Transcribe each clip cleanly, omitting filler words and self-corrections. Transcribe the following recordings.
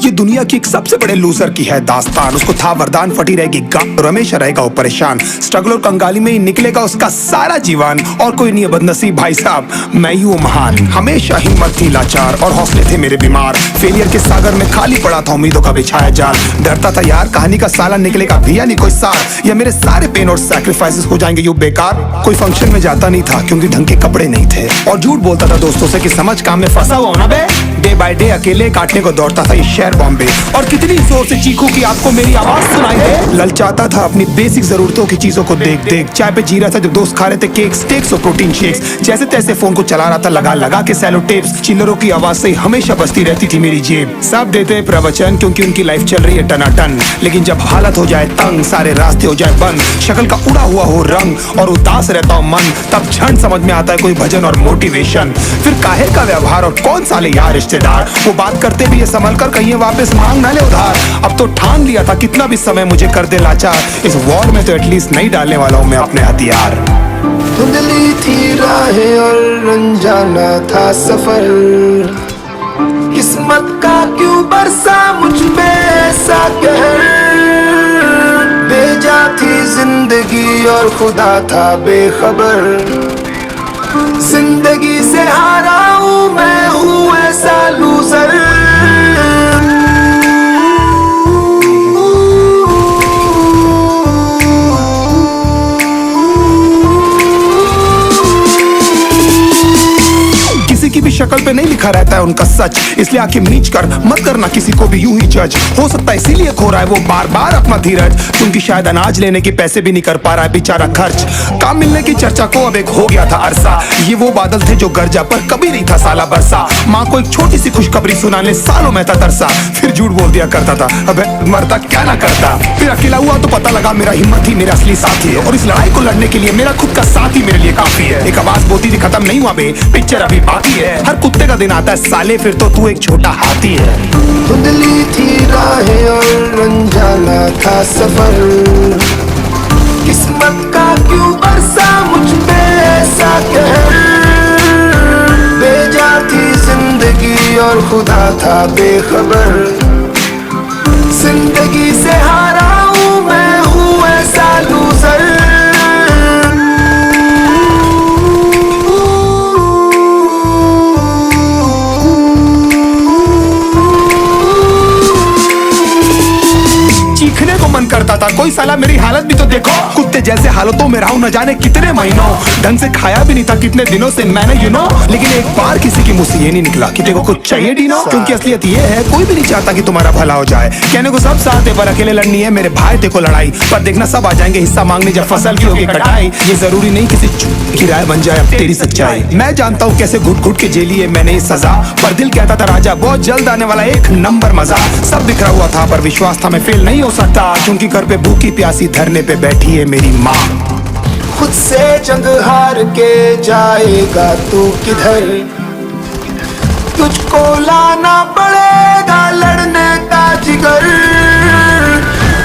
ये दुनिया की एक सबसे बड़े लूजर की है दास्तान। उसको था वरदान, फटी रहेगी गांव और हमेशा रहेगा वो परेशान। स्ट्रगल और कंगाली में ही निकलेगा उसका सारा जीवन। और कोई नहीं है बदनसीब भाई साहब, मैं ही हूँ महान। हमेशा हिम्मत थी लाचार और हौसले थे मेरे बीमार। फेलियर के सागर में खाली पड़ा था उम्मीदों का बिछाया जाल। डरता था यार कहानी का साला निकलेगा भी या नहीं कोई सार, या मेरे सारे पेन और सैक्रिफाइसेस हो जाएंगे यूं बेकार। कोई फंक्शन में जाता नहीं था क्योंकि ढंग के कपड़े नहीं थे, और झूठ बोलता था दोस्तों से कि समझ काम में फंसा हुआ ना बे। डे बाय डे अकेले काटने को दौड़ता था ये शहर बॉम्बे। और कितनी जोर से चीखूं कि आपको मेरी आवाज सुनाई दे। ललचाता था अपनी बेसिक जरूरतों की चीजों को देख देख। चाय पे जी रहा था जब दोस्त खा रहे थे केक, स्टेक्स और प्रोटीन शेक्स। जैसे तैसे फोन को चला रहा था लगा लगा के सैलो टेप्स। चिल्लरों की आवाज से हमेशा बजती रहती थी मेरी जेब। सब देते प्रवचन क्योंकि उनकी लाइफ चल रही है टनाटन, लेकिन जब हालत हो जाए तंग, सारे रास्ते हो जाए बंद, शक्ल का उड़ा हुआ हो रंग और उदास रहता हो मन, तब क्षण समझ में आता है कोई भजन और मोटिवेशन। फिर काहे का व्यवहार और कौन साले यार रिश्तेदार, वो बात करते भी ये संभल कर कहीं वापस मांग ना ले उधार। अब तो ठान लिया था कितना भी समय मुझे कर दे लाचार, इस वॉर में तो एटलीस्ट नहीं डालने वाला हूँ मैं अपने हथियार। धुंधली थी राहें और अनजाना था सफर, किस्मत का क्यों बरसा मुझ पे ऐसा कहर। बेजा थी जिंदगी और खुदा था बेखबर, जिंदगी से हारा हूँ मैं हूँ ऐसा लूजर। की भी शक्ल पे नहीं लिखा रहता है उनका सच, इसलिए आंखें मीच कर मत करना किसी को भी यूं ही जज। हो सकता है इसीलिए खो रहा है वो बार बार अपना धीरज, क्योंकि शायद अनाज लेने के पैसे भी नहीं कर पा रहा है बेचारा खर्च। काम मिलने की चर्चा को अब एक हो गया था अरसा, ये वो बादल थे जो गरजा पर कभी नहीं था साला बरसा। माँ को एक छोटी सी खुशखबरी सुनाने सालों में था तरसा, फिर झूठ बोल दिया करता था अबे मरता क्या ना करता। फिर अकेला हुआ तो पता लगा मेरा हिम्मत ही मेरा असली साथी है, और इस लड़ाई को लड़ने के लिए मेरा खुद का साथ ही मेरे लिए काफी है। एक आवाज बोलती थी खत्म नहीं हुआ बे, पिक्चर अभी बाकी है। हर कुत्ते का दिन आता है साले, फिर तो तू एक छोटा हाथी है। धुंधली थी राहें और अनजाना था सफर, किस्मत का क्यों बरसा मुझ पे ऐसा कहर। बेजा थी जिंदगी और खुदा था बेखबर, जिंदगी से हारा हूँ मैं हूँ ऐसा लूजर। चीखने को मन करता था, कोई साला मेरी हालत भी तो देखो। कुत्ते जैसे हालतों में रहा हूं न जाने कितने महीनों, ढंग से खाया भी नहीं था कितने दिनों से मैंने लेकिन एक बार किसी की मुंह से ये नहीं निकला कि तेरे को कुछ चाहिए डीनो। क्योंकि असलियत ये है कोई भी नहीं चाहता कि तुम्हारा भला हो जाए। कहने को सब साथ है पर अकेले लड़नी है मेरे भाई देखो लड़ाई, पर देखना सब आ जाएंगे हिस्सा मांगने जब फसल की होगी कटाई। ये जरूरी नहीं किसी की राय बन जाए अब तेरी सच्चाई। मैं जानता हूँ कैसे घुट घुट के झेली है मैंने ये सजा, पर दिल कहता था राजा बहुत जल्द आने वाला एक नंबर मजा। सब बिखरा हुआ था पर विश्वास था मैं फेल नहीं हो सकता, क्योंकि घर पे भूखी प्यासी धरने पे बैठी है मेरी माँ। खुद से जंग हार के जाएगा तू किधर, तुझको लाना पड़ेगा लड़ने का जिगर।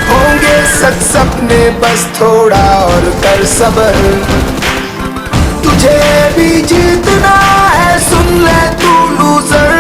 होंगे सच सपने बस थोड़ा और कर सबर, तुझे भी जीतना है सुन ले तू लूजर।